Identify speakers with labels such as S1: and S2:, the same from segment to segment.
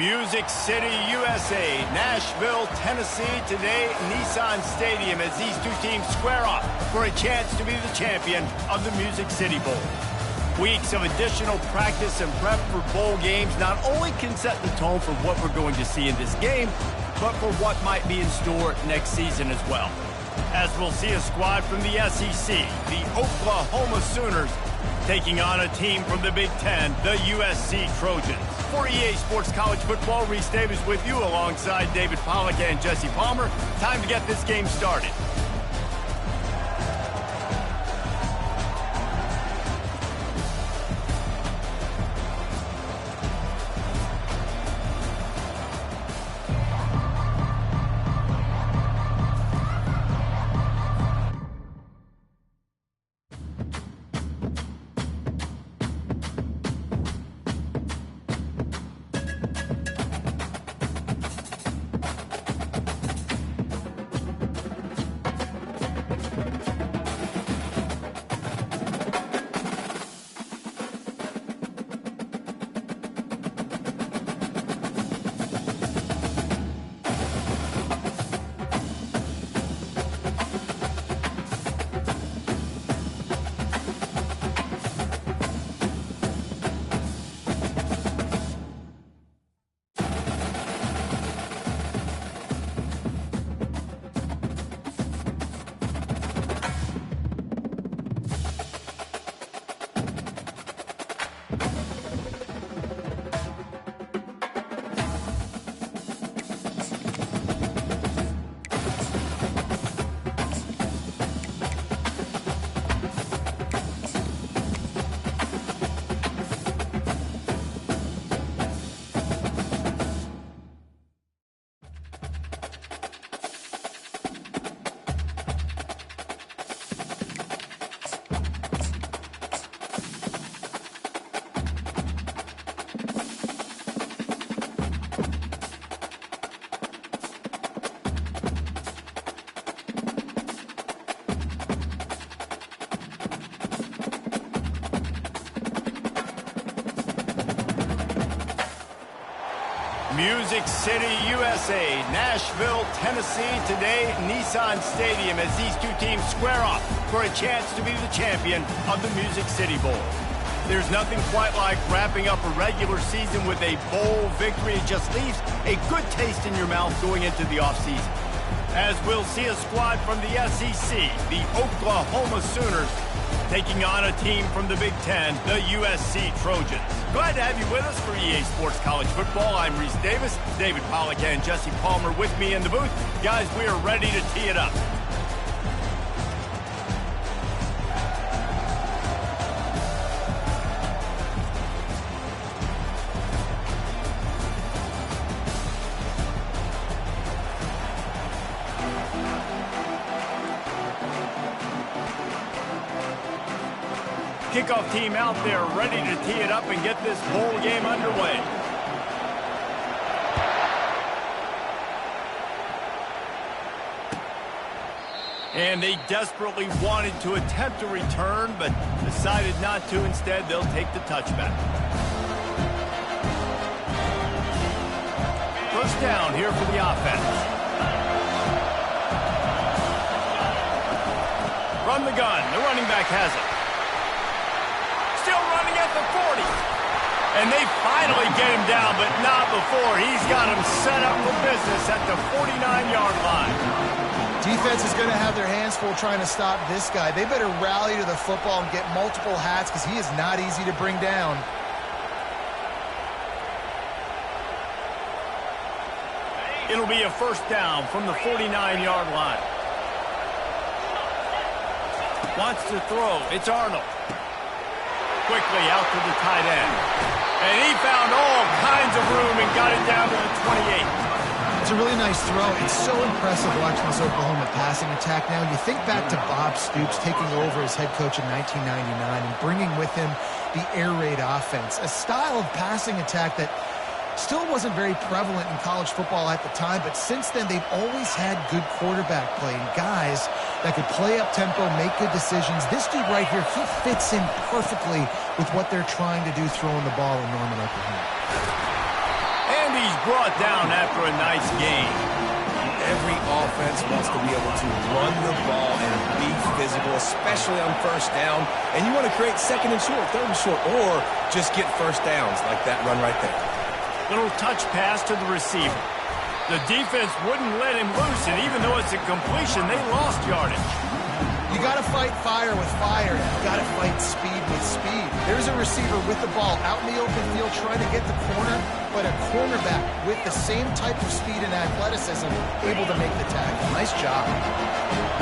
S1: Music City, USA, Nashville, Tennessee, today Nissan Stadium as these two teams square off for a chance to be the champion of the Music City Bowl. Weeks of additional practice and prep for bowl games not only can set the tone for what we're going to see in this game, but for what might be in store next season as well. As we'll see a squad from the SEC, the Oklahoma Sooners, taking on a team from the Big Ten, the USC Trojans. For EA Sports College Football, Reese Davis with you alongside David Pollack and Jesse Palmer. Time to get this game started. Music City, USA, Nashville, Tennessee, today Nissan Stadium as these two teams square off for a chance to be the champion of the Music City Bowl. There's nothing quite like wrapping up a regular season with a bowl victory. It just leaves a good taste in your mouth going into the offseason. As we'll see a squad from the SEC, the Oklahoma Sooners, taking on a team from the Big Ten, the USC Trojans. Glad to have you with us for EA Sports College Football. I'm Reese Davis, David Pollack and Jesse Palmer with me in the booth. Guys, we are ready to tee it up. Kickoff team out there ready to tee it up and get this bowl game underway. And they desperately wanted to attempt a return, but decided not to. Instead, they'll take the touchback. First down here for the offense. Run the gun. The running back has it. Still running at the 40. And they finally get him down, but not before. He's got him set up for business at the 49-yard line.
S2: Defense is going to have their hands full trying to stop this guy. They better rally to the football and get multiple hats because he is not easy to bring down.
S1: It'll be a first down from the 49-yard line. Wants to throw. It's Arnold. Quickly out to the tight end. And he found all kinds of room and got it down to the 28.
S2: It's a really nice throw. It's so impressive watching this Oklahoma passing attack now. You think back to Bob Stoops taking over as head coach in 1999 and bringing with him the air raid offense, a style of passing attack that still wasn't very prevalent in college football at the time, but since then they've always had good quarterback play and guys that could play up tempo, make good decisions. This dude right here, he fits in perfectly with what they're trying to do throwing the ball in Norman, Oklahoma.
S1: And he's brought down after a nice game.
S3: Every offense wants to be able to run the ball and be physical, especially on first down. And you want to create second and short, third and short, or just get first downs like that run right there.
S1: Little touch pass to the receiver. The defense wouldn't let him loose, and even though it's a completion, they lost yardage.
S2: You got to fight fire with fire. You got to fight speed with speed. There's a receiver with the ball out in the open field trying to get the corner, but a cornerback with the same type of speed and athleticism able to make the tackle. Nice job.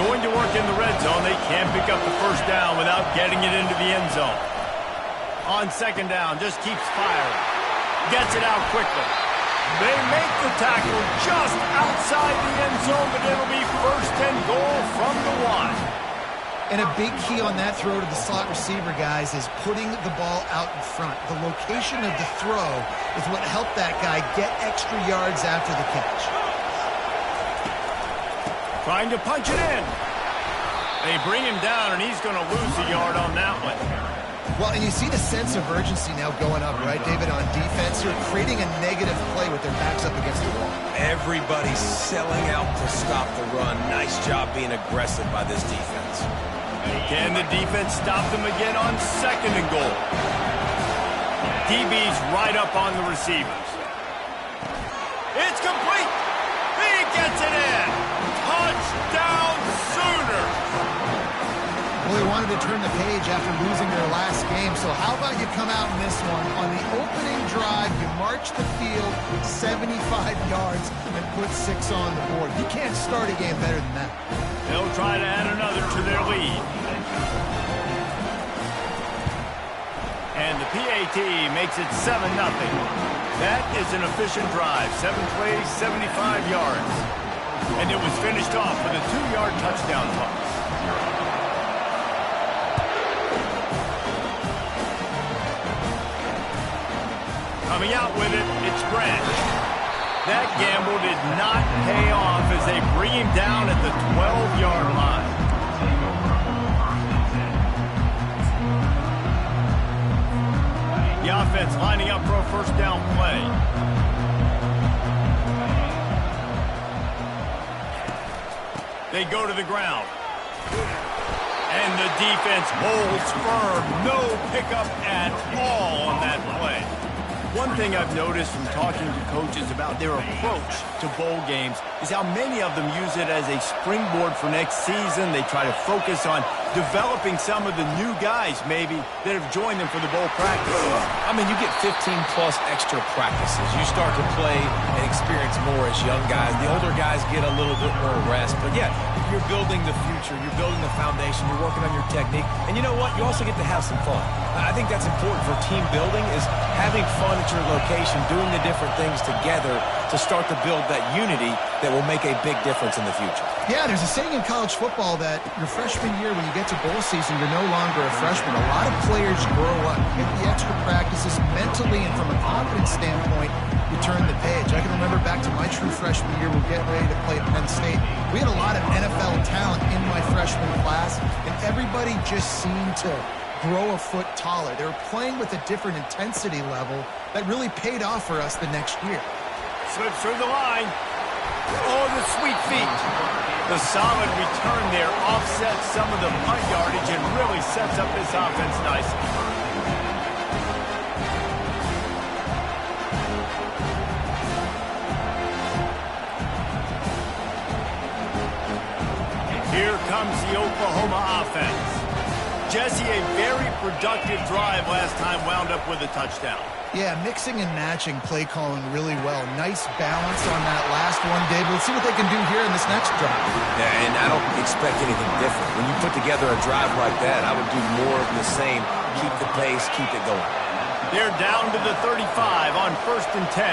S1: Going to work in the red zone, they can't pick up the first down without getting it into the end zone. On second down, just keeps firing. Gets it out quickly. They make the tackle just outside the end zone, but it'll be first and goal from the 1.
S2: And a big key on that throw to the slot receiver, guys, is putting the ball out in front. The location of the throw is what helped that guy get extra yards after the catch.
S1: Trying to punch it in. They bring him down, and he's going to lose a yard on that one.
S2: Well, and you see the sense of urgency now going up, right, David, on defense. You're creating a negative play with their backs up against the wall.
S3: Everybody's selling out to stop the run. Nice job being aggressive by this defense.
S1: Can the defense stop them again on second and goal? DB's right up on the receivers. It's complete. He gets it in. Touchdown Sooners.
S2: Well, they wanted to turn the page after losing their last game, so how about you come out in this one? On the opening drive, you march the field 75 yards and put 6 on the board. You can't start a game better than that.
S1: They'll try to add another to their lead. And the PAT makes it 7-0. That is an efficient drive. 7 plays, 75 yards. And it was finished off with a 2-yard touchdown toss. Coming out with it, it's Branch. That gamble did not pay off as they bring him down at the 12-yard line. The offense lining up for a first down play. They go to the ground. And the defense holds firm. No pickup at all on that play. One thing I've noticed from talking to coaches about their approach to bowl games is how many of them use it as a springboard for next season. They try to focus on developing some of the new guys, maybe, that have joined them for the bowl practices.
S3: I mean, you get 15-plus extra practices. You start to play and experience more as young guys. The older guys get a little bit more rest. But, yeah, you're building the future. You're building the foundation. You're working on your technique. And you know what? You also get to have some fun. I think that's important for team building is having fun at your location, doing the different things together to start to build that unity that will make a big difference in the future.
S2: Yeah, there's a saying in college football that your freshman year, when you get to bowl season, you're no longer a freshman. A lot of players grow up, get the extra practices mentally, and from a confidence standpoint, you turn the page. I can remember back to my true freshman year, we're getting ready to play at Penn State. We had a lot of NFL talent in my freshman class, and everybody just seemed to grow a foot taller. They were playing with a different intensity level that really paid off for us the next year.
S1: Slips through the line. Oh, the sweet feet. The solid return there offsets some of the punt yardage and really sets up this offense nicely. Here comes the Oklahoma offense. Jesse, a very productive drive last time wound up with a touchdown.
S2: Yeah, mixing and matching play calling really well. Nice balance on that last one, David. Let's see what they can do here in this next drive.
S3: Yeah, and I don't expect anything different. When you put together a drive like that, I would do more of the same. Keep the pace, keep it going.
S1: They're down to the 35 on 1st and 10.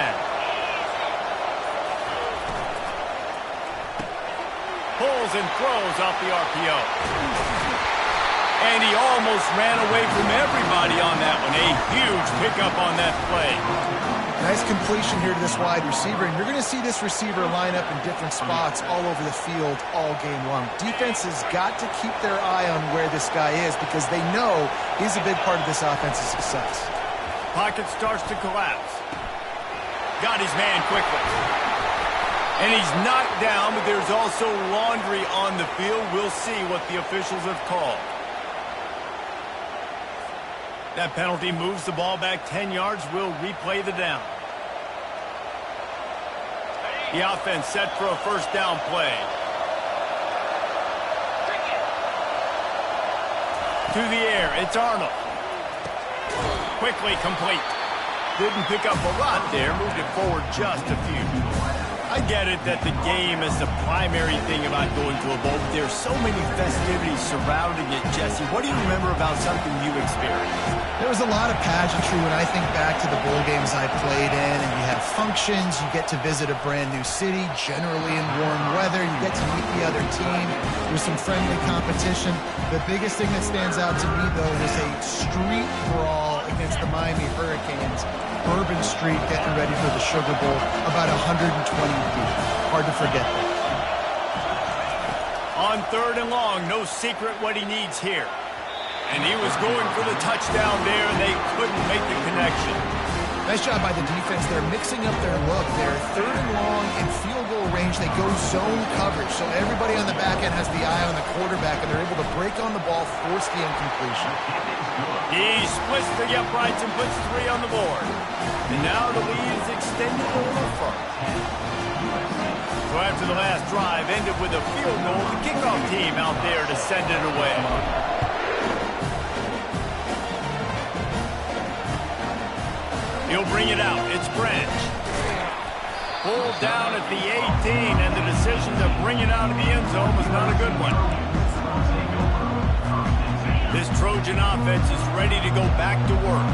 S1: Pulls and throws off the RPO. And he almost ran away from everybody on that one. A huge pickup on that play.
S2: Nice completion here to this wide receiver. And you're going to see this receiver line up in different spots all over the field all game long. Defense has got to keep their eye on where this guy is because they know he's a big part of this offense's success.
S1: Pocket starts to collapse. Got his man quickly. And he's knocked down, but there's also laundry on the field. We'll see what the officials have called. That penalty moves the ball back 10 yards. We'll replay the down. The offense set for a first down play. To the air, it's Arnold. Quickly complete. Didn't pick up a lot there. Moved it forward just a few. I get it that the game is the primary thing about going to a bowl, but there's so many festivities surrounding it, Jesse. What do you remember about something you experienced?
S2: There was a lot of pageantry when I think back to the bowl games I played in, and you have functions, you get to visit a brand new city, generally in warm weather, you get to meet the other team, there's some friendly competition. The biggest thing that stands out to me, though, was a street brawl against the Miami Hurricanes. Bourbon Street getting ready for the Sugar Bowl, about 120 deep. Hard to forget that.
S1: On 3rd and long, no secret what he needs here. And he was going for the touchdown there, and they couldn't make the connection.
S2: Nice job by the defense. They're mixing up their look. They're 3rd and long in field goal range. They go zone coverage, so everybody on the back end has the eye on the quarterback, and they're able to break on the ball, force the incompletion.
S1: He splits the uprights and puts 3 on the board. And now the lead is extended a little further. So after the last drive ended with a field goal, the kickoff team out there to send it away. He'll bring it out. It's Branch. Pulled down at the 18, and the decision to bring it out of the end zone was not a good one. This Trojan offense is ready to go back to work.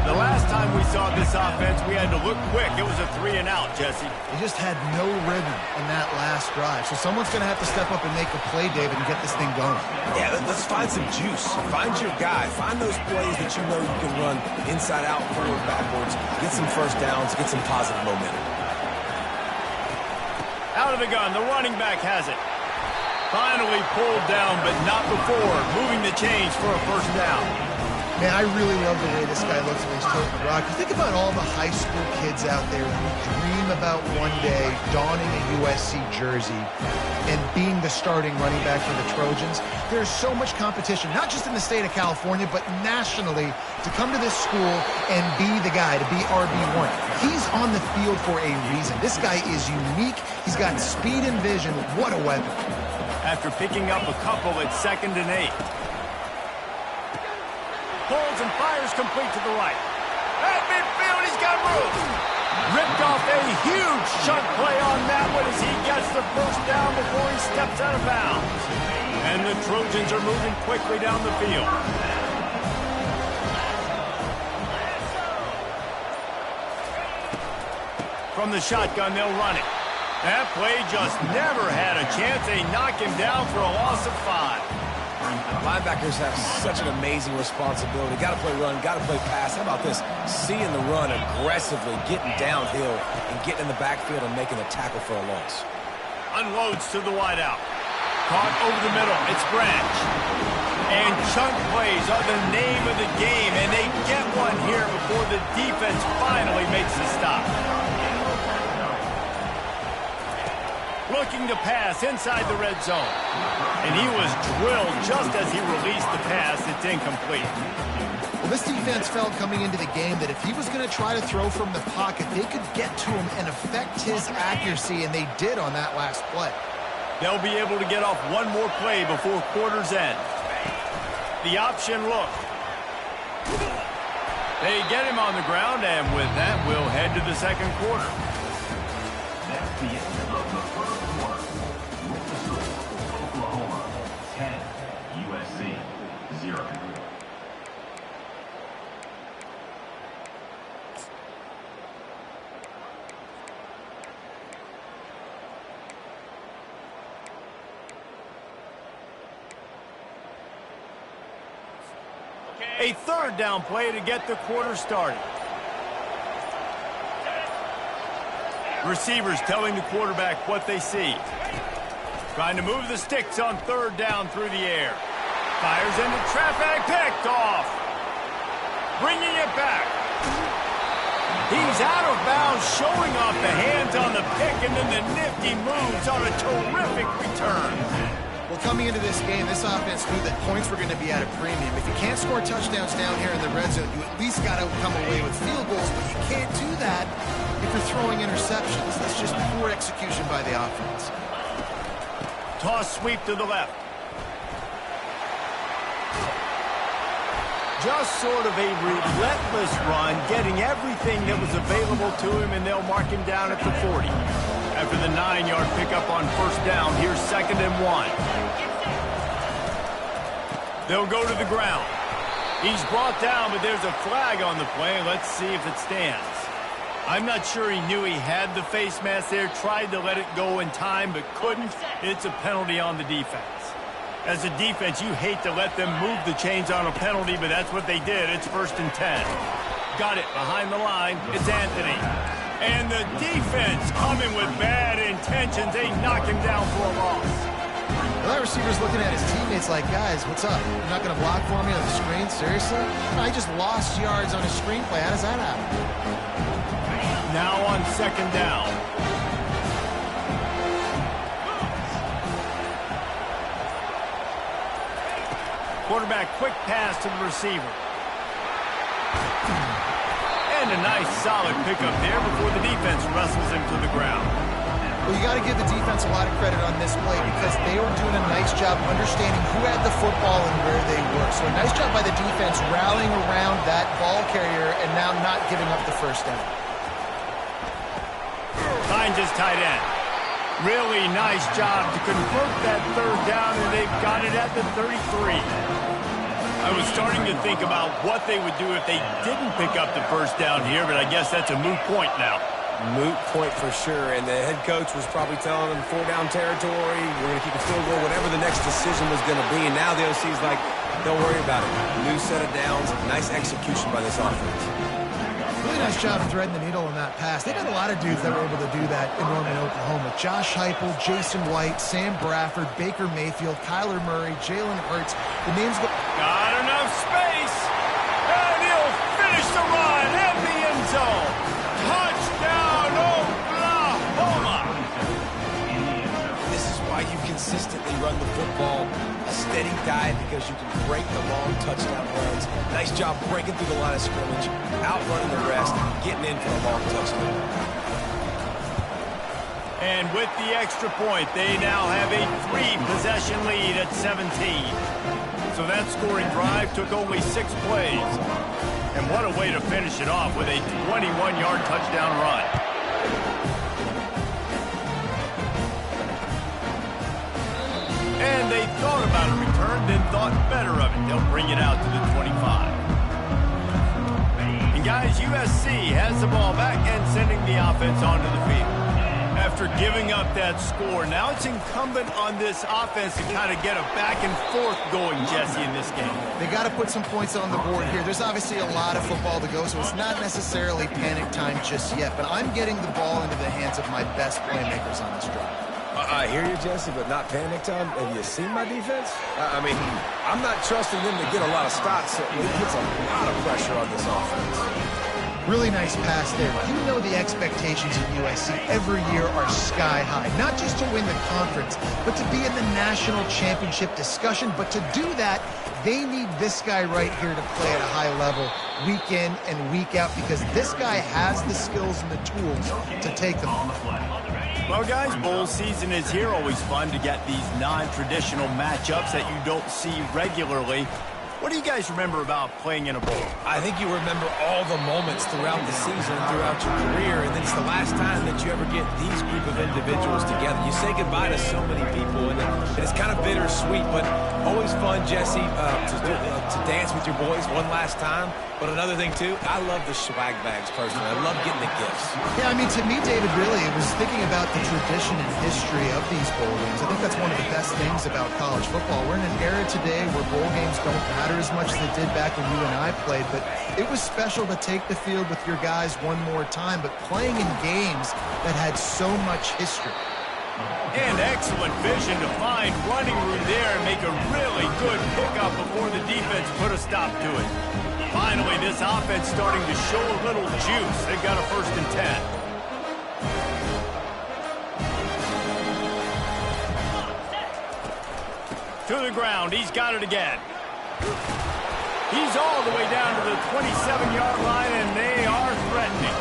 S1: The last time we saw this offense, we had to look quick. It was a 3 and out, Jesse.
S2: They just had no rhythm in that last drive. So someone's going to have to step up and make a play, David, and get this thing going.
S3: Yeah, let's find some juice. Find your guy. Find those plays that you know you can run inside out, forward, backwards. Get some first downs. Get some positive momentum.
S1: Out of the gun. The running back has it. Finally pulled down, but not before. Moving the chains for a first down.
S2: Man, I really love the way this guy looks when he's toting the rock. You think about all the high school kids out there who dream about one day donning a USC jersey and being the starting running back for the Trojans. There's so much competition, not just in the state of California, but nationally, to come to this school and be the guy, to be RB1. He's on the field for a reason. This guy is unique. He's got speed and vision. What a weapon.
S1: After picking up a couple at 2nd and 8. Pulls and fires complete to the right. At midfield, he's got room. Ripped off a huge chunk play on that one as he gets the first down before he steps out of bounds. And the Trojans are moving quickly down the field. From the shotgun, they'll run it. That play just never had a chance. They knock him down for a loss of 5.
S3: Linebackers have such an amazing responsibility. Got to play run, got to play pass. How about this? Seeing the run aggressively, getting downhill, and getting in the backfield and making a tackle for a loss.
S1: Unloads to the wideout. Caught over the middle. It's Branch. And chunk plays are the name of the game, and they get one here before the defense finally makes the stop. Looking to pass inside the red zone. And he was drilled just as he released the pass. It's incomplete.
S2: Well, this defense felt coming into the game that if he was going to try to throw from the pocket, they could get to him and affect his accuracy, and they did on that last play.
S1: They'll be able to get off one more play before quarter's end. The option look. They get him on the ground, and with that, we'll head to the second quarter.
S4: That's the end of the first quarter. Oklahoma 10, USC 0.
S1: A third down play to get the quarter started. Receivers telling the quarterback what they see. Trying to move the sticks on third down through the air. Fires into traffic, picked off. Bringing it back. He's out of bounds, showing off the hands on the pick, and then the nifty moves on a terrific return.
S2: Well, coming into this game, this offense knew that points were going to be at a premium. If you can't score touchdowns down here in the red zone, you at least got to come away with field goals, but you can't do that if you're throwing interceptions. That's just poor execution by the offense.
S1: Toss sweep to the left. Just sort of a relentless run, getting everything that was available to him, and they'll mark him down at the 40. After the 9-yard pickup on first down, here's 2nd and 1. They'll go to the ground. He's brought down, but there's a flag on the play. Let's see if it stands. I'm not sure he knew he had the face mask there, tried to let it go in time, but couldn't. It's a penalty on the defense. As a defense, you hate to let them move the chains on a penalty, but that's what they did. It's 1st and 10. Got it behind the line. It's Anthony. And the defense coming with bad intentions. They knock him down for a loss.
S2: Well, that receiver's looking at his teammates like, guys, what's up? You're not going to block for me on the screen? Seriously? No, he just lost yards on a screenplay. How does that happen?
S1: Now on 2nd down. Quarterback, quick pass to the receiver. And a nice solid pickup there before the defense wrestles him to the ground.
S2: Well, you got to give the defense a lot of credit on this play because they were doing a nice job understanding who had the football and where they were. So a nice job by the defense rallying around that ball carrier and now not giving up the first down.
S1: Finds his tight end. Really nice job to convert that third down, and they've got it at the 33. I was starting to think about what they would do if they didn't pick up the first down here, but I guess that's a moot point now.
S3: Moot point for sure, and the head coach was probably telling them 4-down territory, we're going to keep a field goal, whatever the next decision was going to be, and now the OC's like, don't worry about it. New set of downs, nice execution by this offense.
S2: Really nice job threading the needle on that pass. They've had a lot of dudes that were able to do that in Norman, Oklahoma. Josh Heupel, Jason White, Sam Bradford, Baker Mayfield, Kyler Murray, Jalen Hurts. The names go...
S1: Got enough space, and he'll finish the run in the end zone. Touchdown, Oklahoma!
S3: This is why you consistently run the football, a steady diet because you can break the long touchdown runs. Nice job breaking through the line of scrimmage, outrunning the rest, getting in for a long touchdown.
S1: And with the extra point, they now have a 3-possession lead at 17. So that scoring drive took only 6 plays. And what a way to finish it off with a 21-yard touchdown run. And they thought about a return, then thought better of it. They'll bring it out to the 25. And guys, USC has the ball back and sending the offense onto the field. After giving up that score, now it's incumbent on this offense to kind of get a back and forth going, Jesse, in this game.
S2: They got to put some points on the board here. There's obviously a lot of football to go, so it's not necessarily panic time just yet. But I'm getting the ball into the hands of my best playmakers on this drive.
S3: I hear you, Jesse, but not panic time. Have you seen my defense? I mean, I'm not trusting them to get a lot of stops, so it puts a lot of pressure on this offense.
S2: Really nice pass there. You know the expectations at USC every year are sky high. Not just to win the conference, but to be in the national championship discussion. But to do that, they need this guy right here to play at a high level week in and week out, because this guy has the skills and the tools to take them.
S1: Well, guys, bowl season is here. Always fun to get these non-traditional matchups that you don't see regularly. What do you guys remember about playing in a bowl?
S3: I think you remember all the moments throughout the season, throughout your career, and it's the last time that you ever get these group of individuals together. You say goodbye to so many people, and it's kind of bittersweet, but always fun, Jesse, to dance with your boys one last time. But another thing, too, I love the swag bags, personally. I love getting the gifts.
S2: Yeah, I mean, to me, David, really, it was thinking about the tradition and history of these bowl games. I think that's one of the best things about college football. We're in an era today where bowl games don't matter as much as they did back when you and I played, but it was special to take the field with your guys one more time, but playing in games that had so much history.
S1: And excellent vision to find running room there and make a really good pickup before the defense put a stop to it. Finally, this offense starting to show a little juice. They've got a 1st and 10. To the ground. He's got it again. He's all the way down to the 27-yard line, and they are threatening.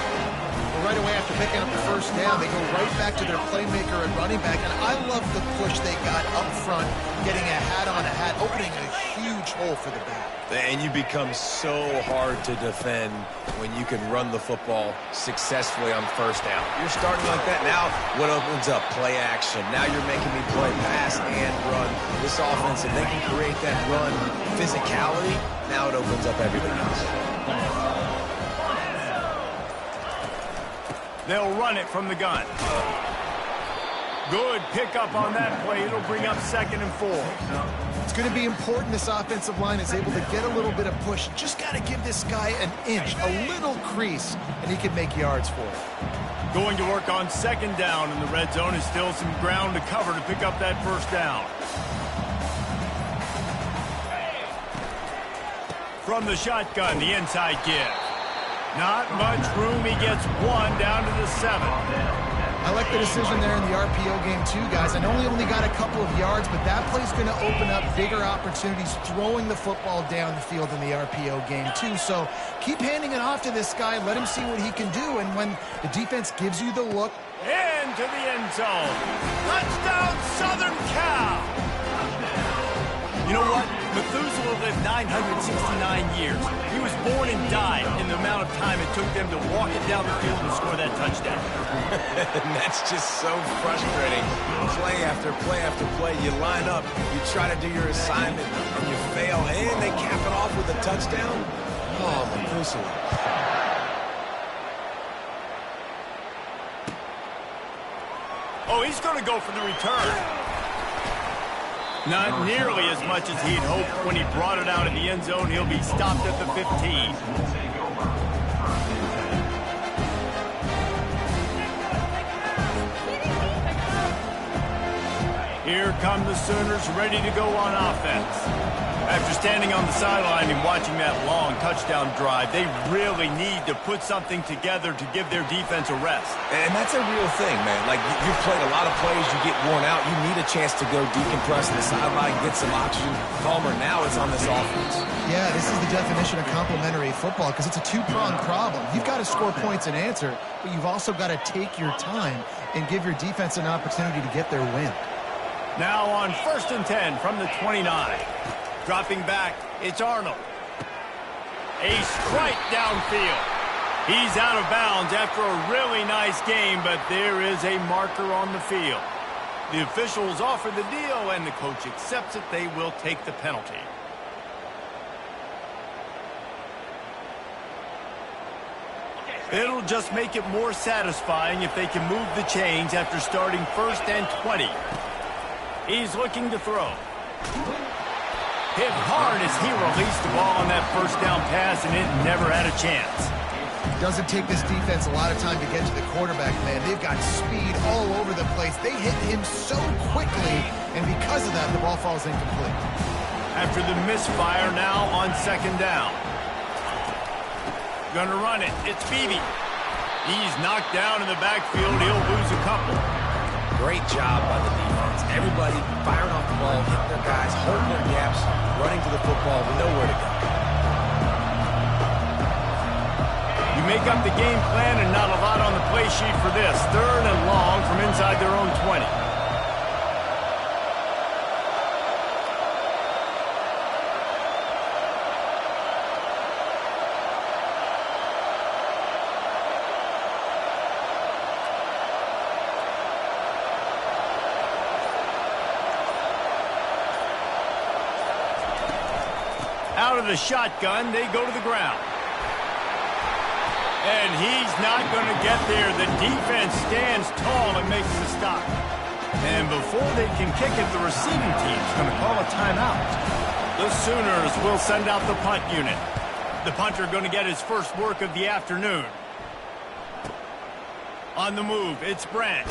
S2: Well, right away after picking up the 1st down, they go right back to their playmaker and running back, and I love the push they got up front, getting a hat on a hat, opening a huge hole for the back.
S3: And you become so hard to defend when you can run the football successfully on 1st down. You're starting like that. Now what opens up? Play action. Now you're making me play pass and run. This offense, if they can create that run physicality, now it opens up everything else.
S1: They'll run it from the gun. Good pickup on that play. It'll bring up 2nd and 4.
S2: It's going to be important this offensive line is able to get a little bit of push. Just got to give this guy an inch, a little crease, and he can make yards for it.
S1: Going to work on 2nd down in the red zone. Is still some ground to cover to pick up that 1st down. From the shotgun, the inside give. Not much room. He gets 1 down to the 7.
S2: I like the decision there in the RPO game too, guys. I know he only got a couple of yards, but that play's going to open up bigger opportunities throwing the football down the field in the RPO game too. So keep handing it off to this guy. Let him see what he can do. And when the defense gives you the look.
S1: Into the end zone. Touchdown, Southern Cal. You know what? Methuselah lived 969 years. He was born and died in the amount of time it took them to walk it down the field and score that touchdown.
S3: And that's just so frustrating. Play after play after play. You line up, you try to do your assignment, and you fail, and they cap it off with a touchdown. Oh, Methuselah.
S1: Oh, he's going to go for the return. Not nearly as much as he'd hoped when he brought it out in the end zone. He'll be stopped at the 15. Here come the Sooners ready to go on offense. After standing on the sideline and watching that long touchdown drive, they really need to put something together to give their defense a rest.
S3: And that's a real thing, man. Like, you've played a lot of plays, you get worn out, you need a chance to go decompress to the sideline, get some oxygen. Palmer, now it's on this offense.
S2: Yeah, this is the definition of complementary football because it's a two-pronged problem. You've got to score points and answer, but you've also got to take your time and give your defense an opportunity to get their win.
S1: Now on 1st and 10 from the 29. Dropping back, it's Arnold. A strike downfield. He's out of bounds after a really nice game, but there is a marker on the field. The officials offer the deal, and the coach accepts it. They will take the penalty. It'll just make it more satisfying if they can move the chains after starting 1st and 20. He's looking to throw. Hit hard as he released the ball on that first down pass, and it never had a chance.
S2: Doesn't take this defense a lot of time to get to the quarterback, man. They've got speed all over the place. They hit him so quickly, and because of that, the ball falls incomplete.
S1: After the misfire, now on 2nd down. Gonna run it. It's Beebe. He's knocked down in the backfield. He'll lose a couple.
S3: Great job by the defense. Everybody firing off the ball, hitting their guys, holding their gaps, running to the football with nowhere to go.
S1: You make up the game plan and not a lot on the play sheet for this. 3rd and long from inside their own 20. Out of the shotgun, they go to the ground. And he's not going to get there. The defense stands tall and makes the stop. And before they can kick it, the receiving team's going to call a timeout. The Sooners will send out the punt unit. The punter going to get his first work of the afternoon. On the move, it's Branch.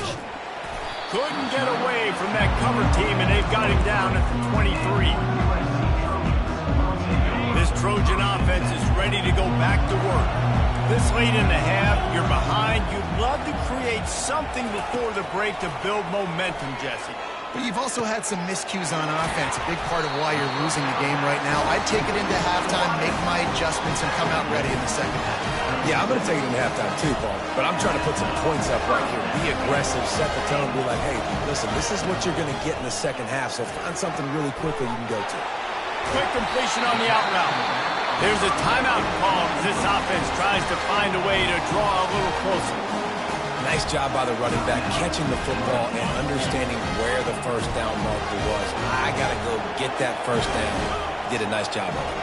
S1: Couldn't get away from that cover team, and they've got him down at the 23. This Trojan offense is ready to go back to work. This late in the half, you're behind. You'd love to create something before the break to build momentum, Jesse.
S2: But you've also had some miscues on offense, a big part of why you're losing the game right now. I'd take it into halftime, make my adjustments, and come out ready in the second half.
S3: Yeah, I'm going to take it into halftime too, Paul. But I'm trying to put some points up right here. Be aggressive, set the tone, be like, hey, listen, this is what you're going to get in the second half, so find something really quickly you can go to.
S1: Quick completion on the out route. There's a timeout call as this offense tries to find a way to draw a little closer.
S3: Nice job by the running back, catching the football and understanding where the first down marker was. I got to go get that first down. Did a nice job of it.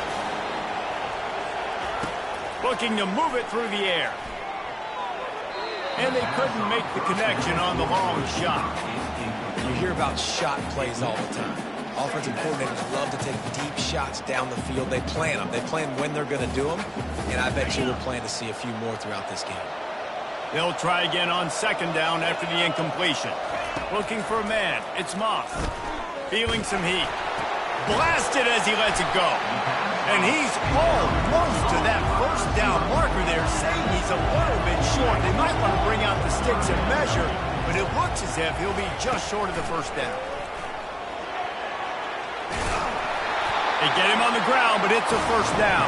S1: Looking to move it through the air. And they couldn't make the connection on the long shot.
S3: You hear about shot plays all the time. Offensive coordinators love to take deep shots down the field. They plan them. They plan when they're going to do them. And I bet you we'll plan to see a few more throughout this game.
S1: They'll try again on 2nd down after the incompletion. Looking for a man. It's Moss. Feeling some heat. Blasted as he lets it go. And he's almost to that first down marker there, saying he's a little bit short. They might want to bring out the sticks and measure, but it looks as if he'll be just short of the first down. They get him on the ground, but it's a first down.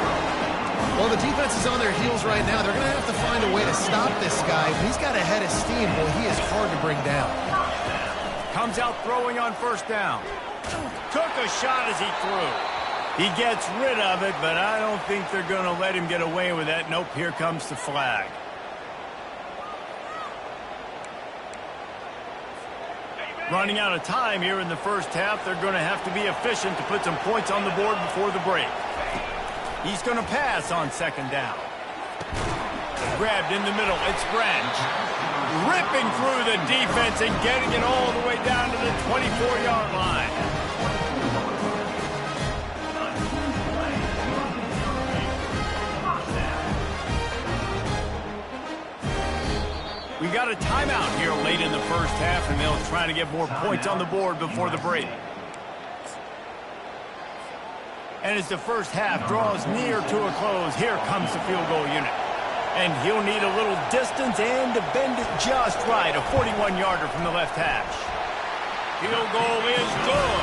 S2: Well, the defense is on their heels right now. They're going to have to find a way to stop this guy. He's got a head of steam. Boy, he is hard to bring down.
S1: Comes out throwing on first down. Took a shot as he threw. He gets rid of it, but I don't think they're going to let him get away with that. Nope, here comes the flag. Running out of time here in the first half. They're going to have to be efficient to put some points on the board before the break. He's going to pass on 2nd down. Grabbed in the middle. It's Branch. Ripping through the defense and getting it all the way down to the 24-yard line. We got a timeout here late in the first half, and they'll try to get more points on the board before the break. And as the first half draws near to a close, here comes the field goal unit. And he'll need a little distance and to bend it just right, a 41-yarder from the left hash. Field goal is good.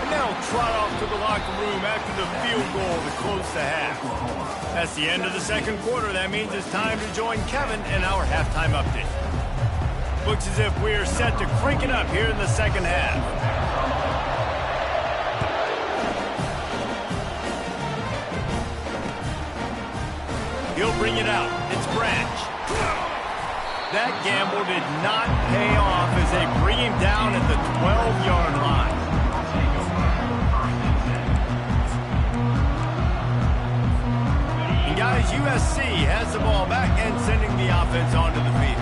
S1: And they'll trot off to the locker room after the field goal to close the half. That's the end of the second quarter. That means it's time to join Kevin in our halftime update. Looks as if we're set to crank it up here in the second half. He'll bring it out. It's Branch. That gamble did not pay off as they bring him down at the 12-yard line. And guys, as USC has the ball back and sending the offense onto the field.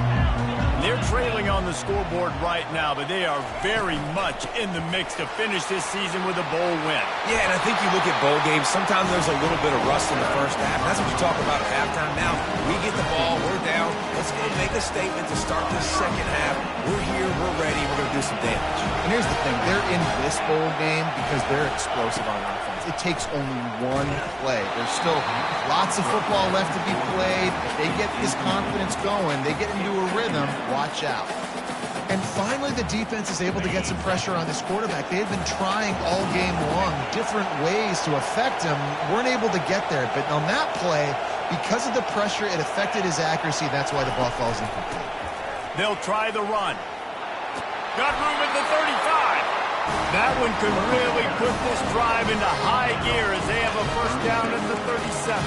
S1: They're trailing on the scoreboard right now, but they are very much in the mix to finish this season with a bowl win.
S3: Yeah, and I think you look at bowl games, sometimes there's a little bit of rust in the first half. That's what you talk about at halftime. Now, we get the ball, we're down. Let's go make a statement to start this second half. We're here, we're ready, we're going to do some damage.
S5: And here's the thing, they're in this bowl game because they're explosive on offense. It takes only one play. There's still lots of football left to be played. If they get this confidence going, they get into a rhythm, watch out.
S2: And finally, the defense is able to get some pressure on this quarterback. They've been trying all game long different ways to affect him. Weren't able to get there. But on that play, because of the pressure, it affected his accuracy. That's why the ball falls incomplete.
S1: They'll try the run. Got room at the 35. That one could really put this drive into high gear as they have a first down at the 37.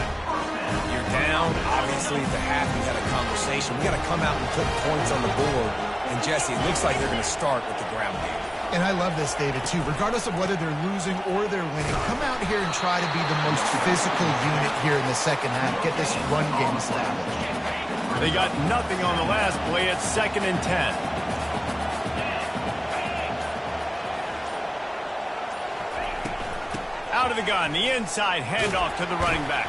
S3: You're down. Obviously, at the half, we had a conversation. We got to come out and put points on the board. And, Jesse, it looks like they're going to start with the ground game.
S2: And I love this, David, too. Regardless of whether they're losing or they're winning, come out here and try to be the most physical unit here in the second half. Get this run game established.
S1: They got nothing on the last play at 2nd and 10. Out of the gun, the inside handoff to the running back.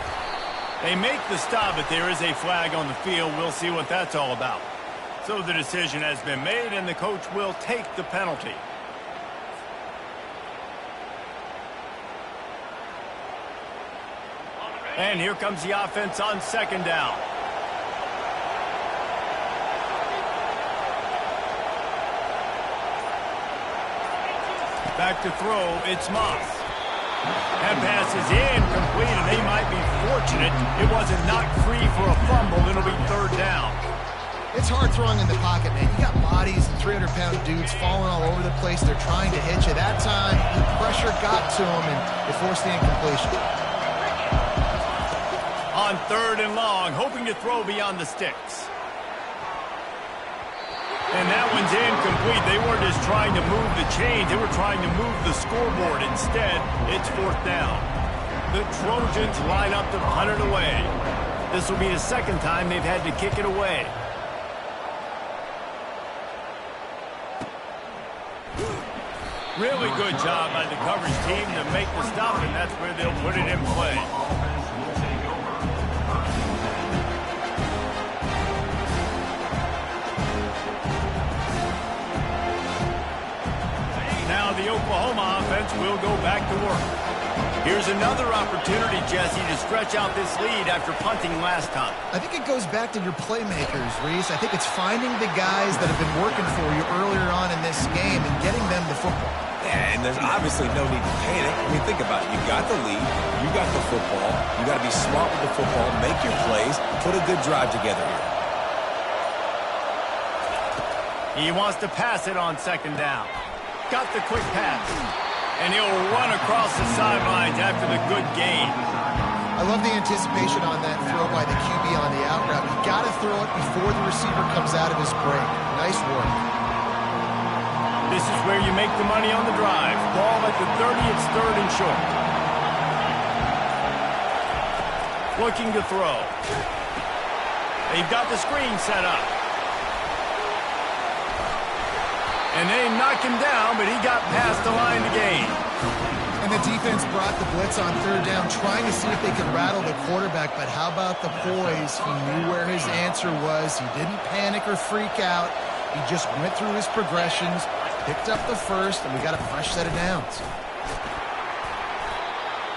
S1: They make the stop, but there is a flag on the field. We'll see what that's all about. So the decision has been made, and the coach will take the penalty. And here comes the offense on 2nd down. Back to throw, it's Moss. That pass is incomplete, and they might be fortunate it wasn't knocked free for a fumble. It'll be 3rd down.
S2: It's hard throwing in the pocket, man. You got bodies and 300-pound dudes falling all over the place. They're trying to hit you. That time, the pressure got to them, and it forced the incompletion.
S1: On 3rd and long, hoping to throw beyond the sticks. And that one's incomplete. They weren't just trying to move the chains. They were trying to move the scoreboard. Instead, it's 4th down. The Trojans line up to punt it away. This will be the 2nd time they've had to kick it away. Really good job by the coverage team to make the stop, and that's where they'll put it in play. Now the Oklahoma offense will go back to work. Here's another opportunity, Jesse, to stretch out this lead after punting last time.
S2: I think it goes back to your playmakers, Reese. I think it's finding the guys that have been working for you earlier on in this game and getting them the football.
S3: Yeah, and there's obviously no need to panic. I mean, think about it. You got the lead. You got the football. You got to be smart with the football, make your plays, put a good drive together here.
S1: He wants to pass it on 2nd down. Got the quick pass. And he'll run across the sidelines after the good gain.
S2: I love the anticipation on that throw by the QB on the out route. You got to throw it before the receiver comes out of his break. Nice work.
S1: This is where you make the money on the drive. Ball at the 30, it's 3rd and short. Looking to throw. They've got the screen set up. And they knock him down, but he got past the line to gain.
S2: And the defense brought the blitz on 3rd down, trying to see if they could rattle the quarterback. But how about the poise? He knew where his answer was. He didn't panic or freak out. He just went through his progressions, picked up the first, and we got a fresh set of downs.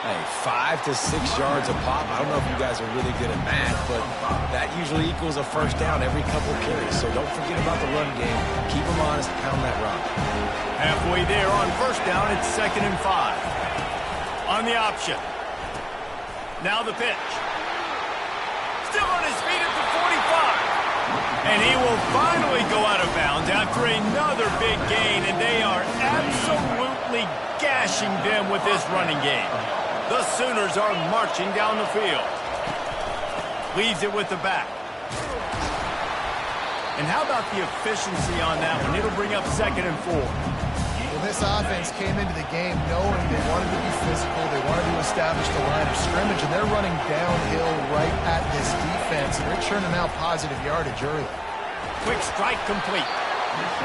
S3: Hey, 5 to 6 yards a pop. I don't know if you guys are really good at math, but that usually equals a first down every couple of carries. So don't forget about the run game. Keep them honest, pound that rock.
S1: Halfway there on 1st down, it's 2nd and 5. On the option. Now the pitch. Still on his feet at the 45. And he will finally go out of bounds after another big gain, and they are absolutely gashing them with this running game. The Sooners are marching down the field. Leaves it with the back. And how about the efficiency on that one? It'll bring up 2nd and 4.
S2: Well, this offense came into the game knowing they wanted to be physical, they wanted to establish the line of scrimmage, and they're running downhill right at this defense, and they're churning out positive yardage early.
S1: Quick strike complete.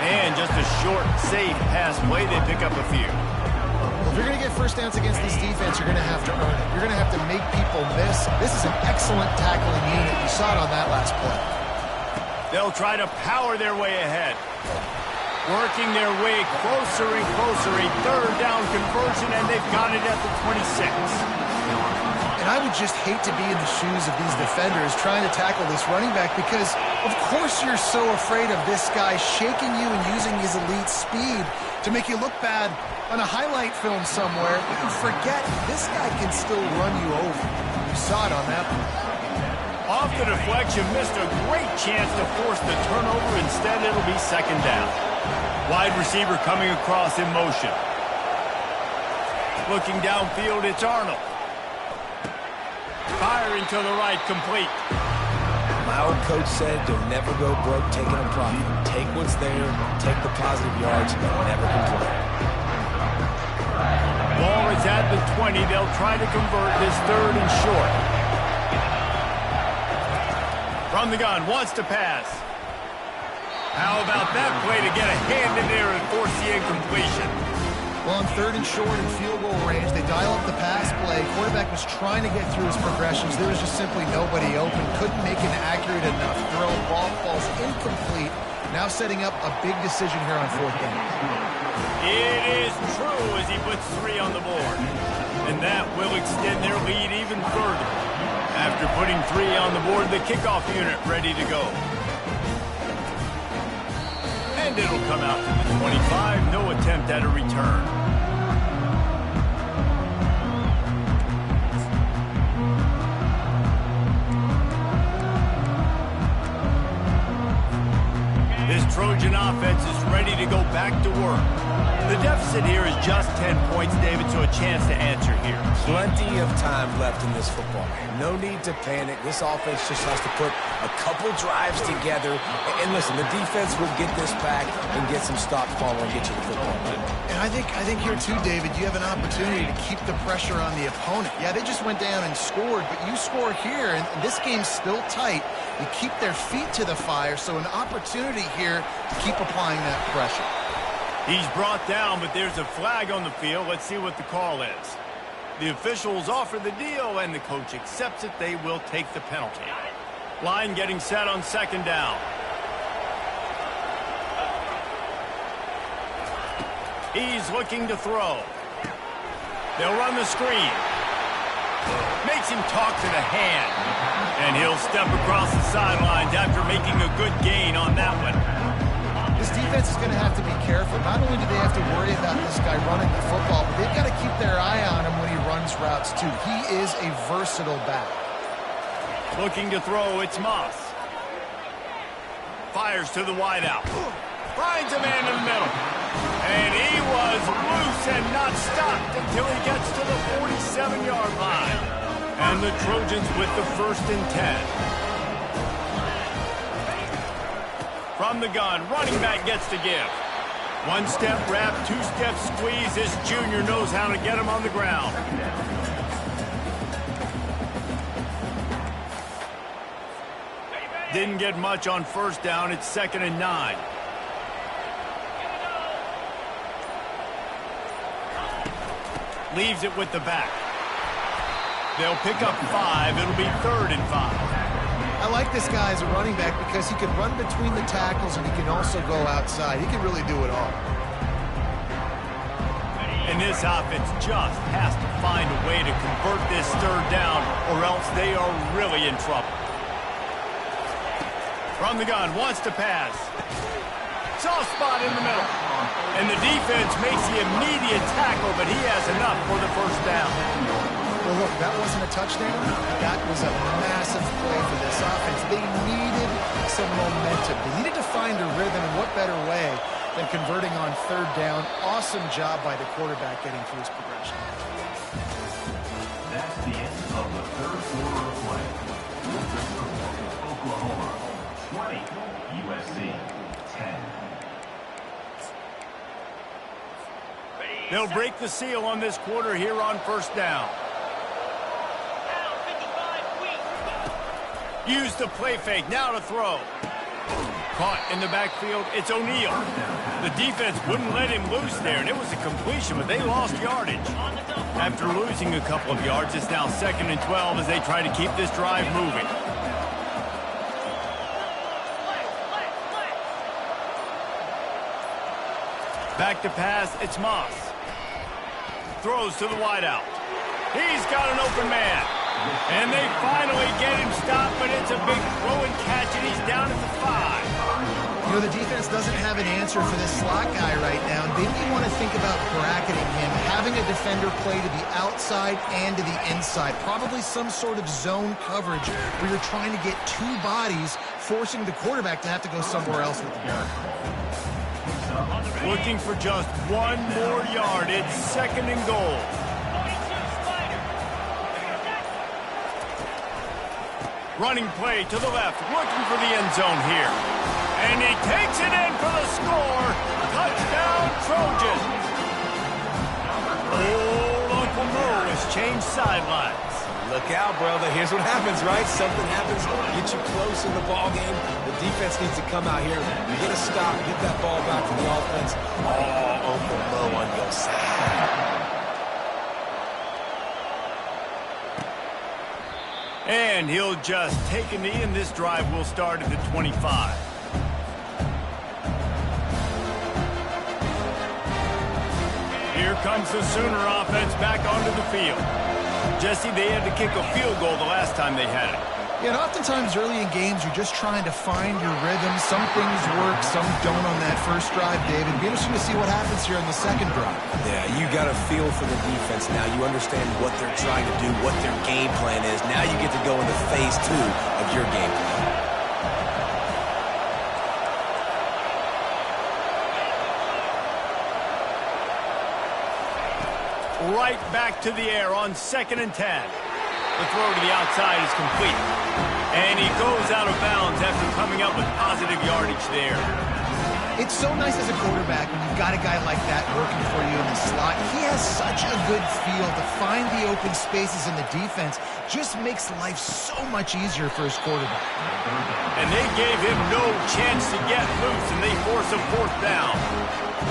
S1: And just a short, safe pass play. They pick up a few.
S2: If you're going to get first downs against this defense, you're going to have to earn it. You're going to have to make people miss. This is an excellent tackling unit. You saw it on that last play.
S1: They'll try to power their way ahead. Working their way closer and closer. A third down conversion, and they've got it at the 26.
S2: And I would just hate to be in the shoes of these defenders trying to tackle this running back because, of course, you're so afraid of this guy shaking you and using his elite speed to make you look bad on a highlight film somewhere. You forget this guy can still run you over. You saw it on that one.
S1: Off the deflection, missed a great chance to force the turnover. Instead, it'll be second down. Wide receiver coming across in motion. Looking downfield, it's Arnold. Firing to the right, complete.
S3: My old coach said you'll never go broke taking a profit. Take what's there, take the positive yards, and never complain.
S1: Ball is at the 20. They'll try to convert this third and short. From the gun, wants to pass. How about that play to get a hand in there and force the incompletion?
S2: Well, on third and short and field goal range, they dial up the pass play. Quarterback was trying to get through his progressions. There was just simply nobody open. Couldn't make an accurate enough throw. Ball falls incomplete. Now setting up a big decision here on fourth down.
S1: It is true as he puts 3 on the board. And that will extend their lead even further. After putting 3 on the board, the kickoff unit ready to go. And it'll come out to the 25. No attempt at a return. This Trojan offense is ready to go back to work. The deficit here is just 10 points, David, so a chance to answer here.
S3: Plenty of time left in this football game. No need to panic. This offense just has to put a couple drives together. And listen, the defense will get this back and get some stops following and get you the football game.
S2: And I think here too, David, you have an opportunity to keep the pressure on the opponent. Yeah, they just went down and scored, but you score here, and this game's still tight. You keep their feet to the fire, so an opportunity here to keep applying that pressure.
S1: He's brought down, but there's a flag on the field. Let's see what the call is. The officials offer the deal, and the coach accepts it. They will take the penalty. Line getting set on second down. He's looking to throw. They'll run the screen. Makes him talk to the hand. And he'll step across the sidelines after making a good gain on that one.
S2: This defense is going to have to be careful. Not only do they have to worry about this guy running the football, but they've got to keep their eye on him when he runs routes too. He is a versatile back.
S1: Looking to throw, it's Moss. Fires to the wideout. Finds a man in the middle. And he was loose and not stopped until he gets to the 47-yard line. And the Trojans with the 1st and 10. From the gun, running back gets to give. 1-step wrap, 2-step squeeze. This junior knows how to get him on the ground. Didn't get much on first down. It's 2nd and 9. Leaves it with the back. They'll pick up 5. It'll be 3rd and 5.
S2: I like this guy as a running back because he can run between the tackles and he can also go outside. He can really do it all.
S1: And this offense just has to find a way to convert this 3rd down or else they are really in trouble. From the gun, wants to pass. Soft spot in the middle. And the defense makes the immediate tackle, but he has enough for the 1st down.
S2: Well, look, that wasn't a touchdown. That was a massive play for this offense. They needed some momentum. They needed to find a rhythm, and what better way than converting on 3rd down. Awesome job by the quarterback getting through his progression.
S4: That's the end of the 3rd quarter of play. Oklahoma 20, USC 10.
S1: They'll break the seal on this quarter here on first down. Use the play fake, now to throw. Caught in the backfield, it's O'Neal. The defense wouldn't let him loose there, and it was a completion, but they lost yardage. After losing a couple of yards, it's now 2nd and 12 as they try to keep this drive moving. Back to pass, it's Moss. Throws to the wideout. He's got an open man. And they finally get him stopped, but it's a big throw and catch, and he's down at the 5.
S2: You know, the defense doesn't have an answer for this slot guy right now. They may want to think about bracketing him, having a defender play to the outside and to the inside. Probably some sort of zone coverage where you're trying to get two bodies, forcing the quarterback to have to go somewhere else with the ball.
S1: Looking for just one more yard. It's 2nd and goal. Running play to the left, looking for the end zone here. And he takes it in for the score. Touchdown, Trojans. Old Uncle Mo has changed sidelines.
S3: Look out, brother. Here's what happens, right? Something happens, get you close in the ball game. The defense needs to come out here, get a stop, get that ball back to the offense. Oh, Uncle Mo on your side.
S1: And he'll just take a knee, and this drive will start at the 25. Here comes the Sooner offense back onto the field. Jesse, they had to kick a field goal the last time they had it.
S2: Yeah, and oftentimes early in games, you're just trying to find your rhythm. Some things work, some don't on that first drive, David. It'll be interesting to see what happens here in the second drive.
S3: Yeah, you got a feel for the defense now. You understand what they're trying to do, what their game plan is. Now you get to go into phase 2 of your game plan.
S1: Right back to the air on 2nd and 10. The throw to the outside is complete. And he goes out of bounds after coming up with positive yardage there.
S2: It's so nice as a quarterback when you've got a guy like that working for you in the slot. He has such a good feel to find the open spaces in the defense. Just makes life so much easier for his quarterback.
S1: And they gave him no chance to get loose, and they force a 4th down.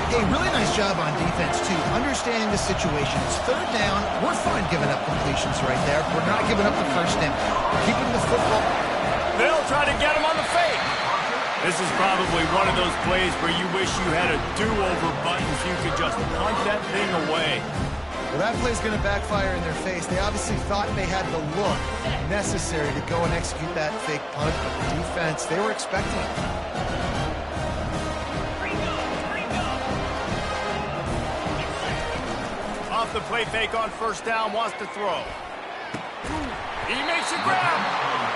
S2: Hey, really nice job on defense, too. Understanding the situation. It's 3rd down. We're fine giving up completions right there. We're not giving up the first down. We're keeping the football.
S1: They'll try to get him on the fake. This is probably one of those plays where you wish you had a do-over button so you could just punt that thing away.
S2: Well, that play's going to backfire in their face. They obviously thought they had the look necessary to go and execute that fake punt, but the defense, they were expecting it.
S1: Off the play fake on 1st down, wants to throw. He makes a grab.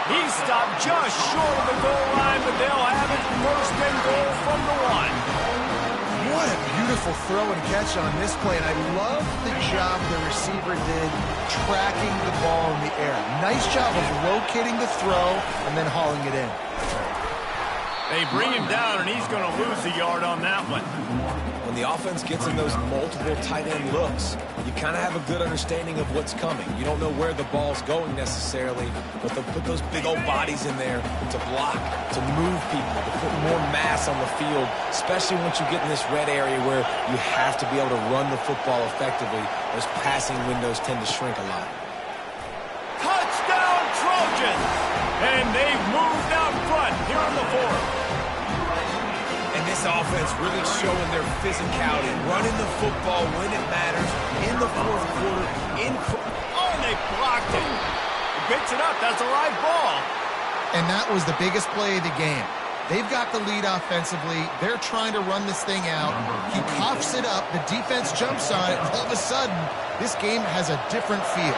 S1: He's stopped just short of the goal line, but they'll have it 1st and goal from the 1.
S2: What a beautiful throw and catch on this play, and I love the job the receiver did tracking the ball in the air. Nice job of locating the throw and then hauling it in.
S1: They bring him down, and he's going to lose a yard on that one.
S3: When the offense gets in those multiple tight end looks, you kind of have a good understanding of what's coming. You don't know where the ball's going necessarily, but they'll put those big old bodies in there to block, to move people, to put more mass on the field, especially once you get in this red area where you have to be able to run the football effectively. Those passing windows tend to shrink a lot.
S1: Touchdown, Trojans! And they've moved out front here on the 4th.
S3: And this offense really showing their physicality, running the football when it matters, in the 4th quarter.
S1: Oh, and they blocked it. He picks it up. That's a live ball.
S2: And that was the biggest play of the game. They've got the lead offensively. They're trying to run this thing out. He coughs it up. The defense jumps on it. And all of a sudden, this game has a different feel.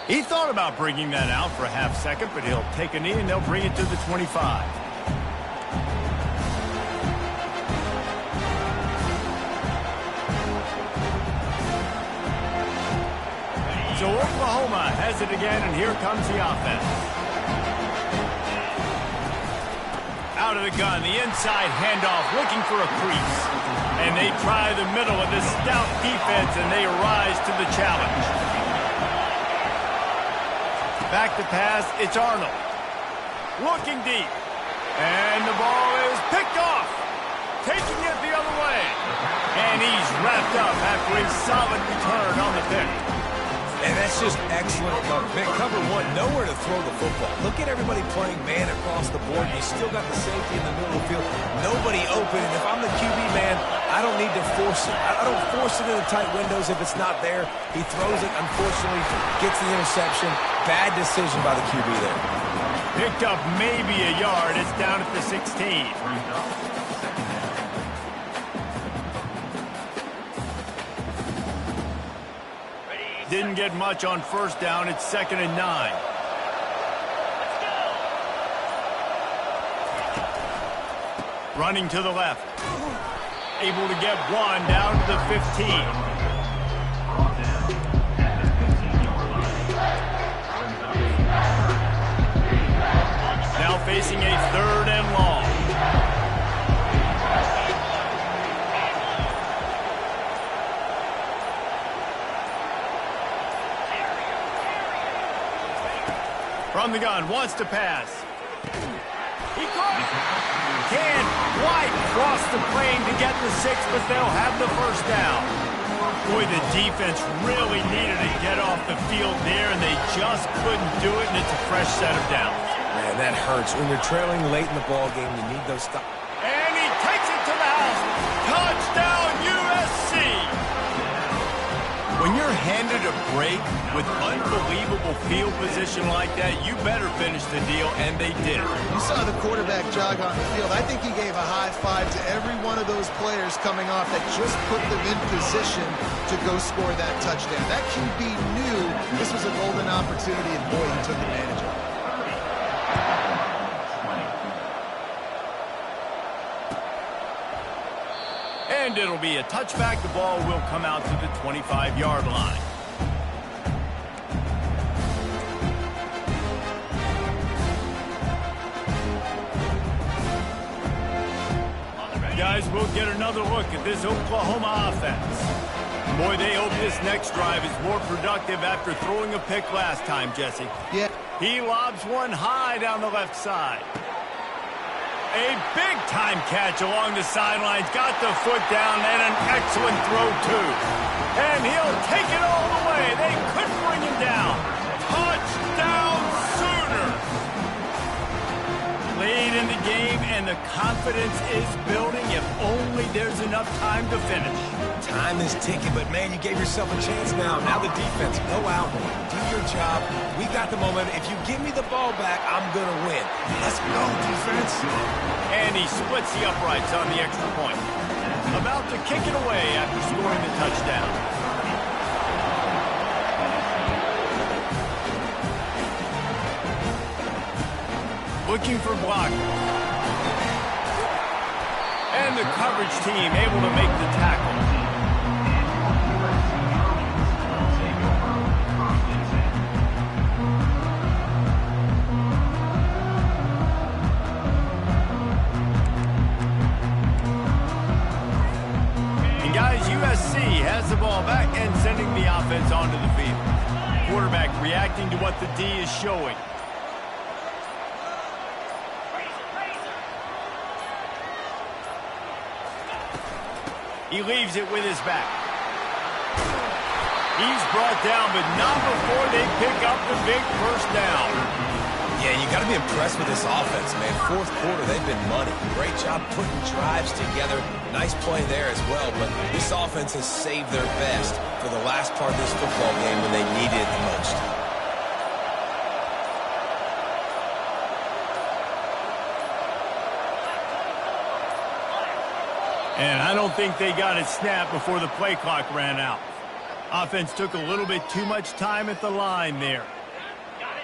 S1: He thought about bringing that out for a half second, but he'll take a knee and they'll bring it to the 25. So Oklahoma has it again, and here comes the offense. Out of the gun, the inside handoff, looking for a crease. And they try the middle of this stout defense, and they rise to the challenge. Back to pass, it's Arnold. Looking deep. And the ball is picked off. Taking it the other way. And he's wrapped up after a solid return on the pick.
S3: And that's just excellent cover. Man, cover one, nowhere to throw the football. Look at everybody playing man across the board. You still got the safety in the middle of the field. Nobody open. And if I'm the QB, man, I don't need to force it. I don't force it in the tight windows if it's not there. He throws it, unfortunately, gets the interception. Bad decision by the QB there.
S1: Picked up maybe a yard. It's down at the 16. Didn't get much on first down. It's 2nd and 9. Running to the left. Able to get one down to the 15. Now facing a 3rd and long. From the gun, wants to pass. He caught it. Can White cross the plane to get the 6, but they'll have the first down. Boy, the defense really needed to get off the field there, and they just couldn't do it, and it's a fresh set of downs.
S3: Man, that hurts. When you're trailing late in the ball game, you need those stops.
S1: And he takes it to the house. Touchdown, USC. When you're handed a break with unbelievable field position like that, you better finish the deal, and they did.
S2: You saw the quarterback jog on the field. I think he gave a high five to every one of those players coming off that just put them in position to go score that touchdown. That QB knew this was a golden opportunity, and boy, he took advantage of it.
S1: And it'll be a touchback. The ball will come out to the 25-yard line. Guys, we'll get another look at this Oklahoma offense. Boy, they hope this next drive is more productive after throwing a pick last time, Jesse.
S2: Yeah.
S1: He lobs one high down the left side. A big-time catch along the sidelines. Got the foot down and an excellent throw, too. And he'll take it all the way. They couldn't bring him down. Touchdown, Sooner. Late in the game, and the confidence is building if only there's enough time to finish.
S3: Time is ticking, but, man, you gave yourself a chance now. Now the defense, go out, do your job. We got the momentum. If you give me the ball back, I'm going to win. Let's go, defense.
S1: And he splits the uprights on the extra point. About to kick it away after scoring the touchdown. Looking for block. And the coverage team able to make the tackle. And guys, USC has the ball back and sending the offense onto the field. Quarterback reacting to what the D is showing. He leaves it with his back. He's brought down, but not before they pick up the big first down.
S3: Yeah, you got to be impressed with this offense, man. Fourth quarter, they've been money. Great job putting drives together. Nice play there as well, but this offense has saved their best for the last part of this football game when they needed it the most.
S1: And I don't think they got it snapped before the play clock ran out. Offense took a little bit too much time at the line there.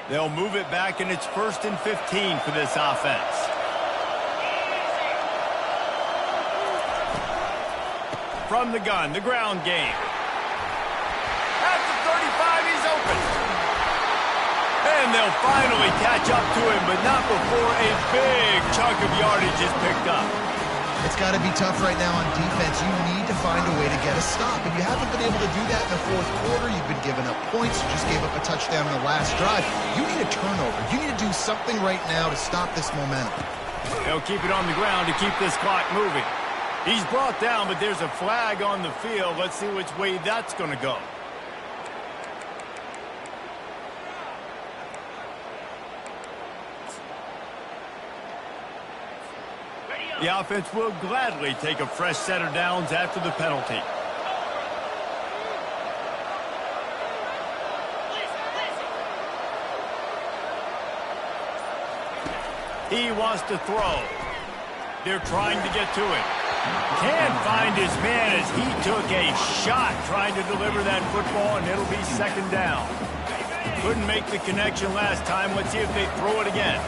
S1: They'll move it back, and it's 1st and 15 for this offense. From the gun, the ground game. At the 35, he's open. And And they'll finally catch up to him, but not before a big chunk of yardage is picked up.
S2: It's got to be tough right now on defense. You need to find a way to get a stop, and you haven't been able to do that in the fourth quarter. You've been giving up points. You just gave up a touchdown in the last drive. You need a turnover. You need to do something right now to stop this momentum.
S1: They'll keep it on the ground to keep this clock moving. He's brought down, but there's a flag on the field. Let's see which way that's going to go. The offense will gladly take a fresh set of downs after the penalty. He wants to throw. They're trying to get to it. Can't find his man as he took a shot trying to deliver that football, and it'll be second down. Couldn't make the connection last time. Let's see if they throw it again.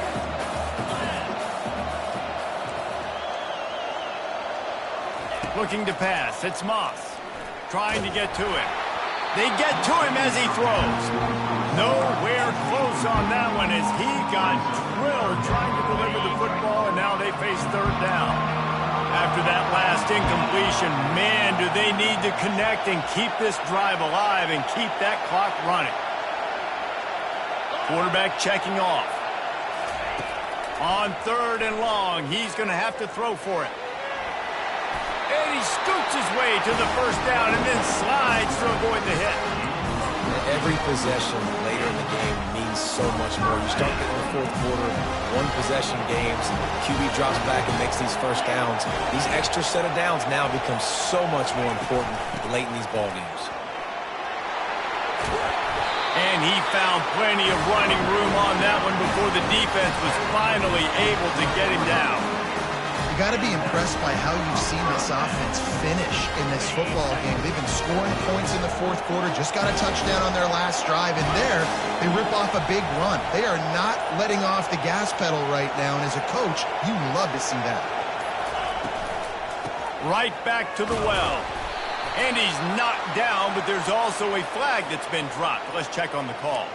S1: Looking to pass. It's Moss. Trying to get to it. They get to him as he throws. Nowhere close on that one as he got drilled trying to deliver the football, and now they face third down. After that last incompletion, man, do they need to connect and keep this drive alive and keep that clock running. Quarterback checking off. On third and long, he's going to have to throw for it. And he scoots his way to the first down and then slides to avoid the hit.
S3: Every possession later in the game means so much more. You start getting the fourth quarter, one-possession games, QB drops back and makes these first downs. These extra set of downs now become so much more important late in these ball games.
S1: And he found plenty of running room on that one before the defense was finally able to get him down.
S2: You got to be impressed by how you've seen this offense finish in this football game. They've been scoring points in the fourth quarter, just got a touchdown on their last drive, and there they rip off a big run. They are not letting off the gas pedal right now, and as a coach, you love to see that.
S1: Right back to the well. And he's knocked down, but there's also a flag that's been dropped. Let's check on the call.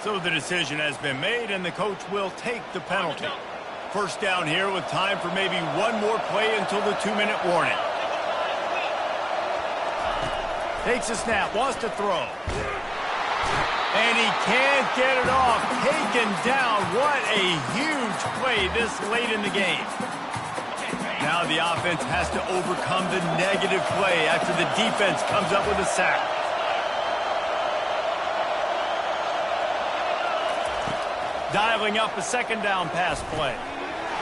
S1: So the decision has been made, and the coach will take the penalty. First down here with time for maybe one more play until the 2-minute warning. Takes a snap, wants to throw. And he can't get it off. Taken down. What a huge play this late in the game. Now the offense has to overcome the negative play after the defense comes up with a sack. Dialing up a second down pass play.